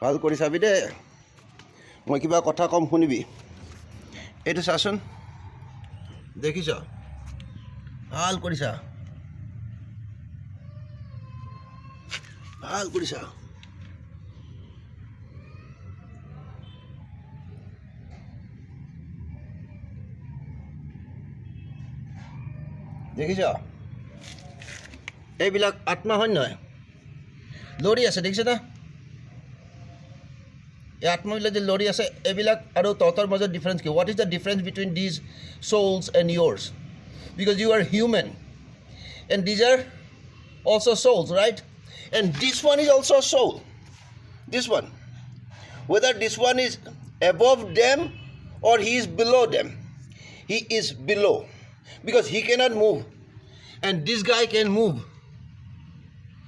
ভাল কৰি চাবি দে মই কিবা কথা কম শুনিবি এইটো চাচোন দেখিছ ভাল কৰিছা দেখিছ এইবিলাক আত্মা হয় নহয় লৰি আছে দেখিছ না এই আত্মাবিলাক যে লৰি আছে এইবিলাক আৰু তহঁতৰ মাজত ডিফাৰেঞ্চ কি what is the difference between these souls and yours because you are human and these are also souls right and this one is also a soul this one whether this one is above them or he is below them he is below because he cannot move and this guy can move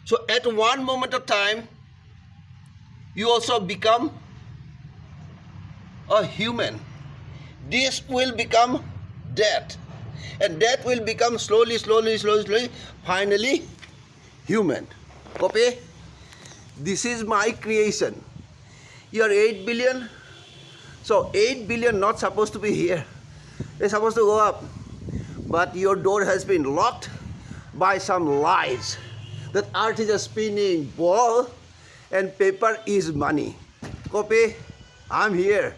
so at one moment of time you also become a human this will become death and death will become slowly finally human copy this is my creation you are 8 billion so 8 billion not supposed to be here they're supposed to go up but your door has been locked by some lies that earth is a spinning ball and paper is money copy I'm here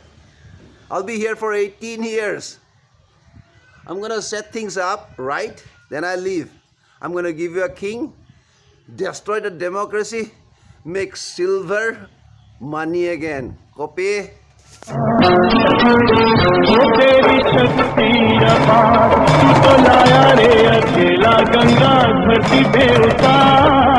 I'll be here for 18 years I'm gonna set things up right then I leave I'm gonna give you a king destroy the democracy make silver money again copy तेरी शक्ति अपार तू तो लाया रे अकेला गंगा धरती पे उतार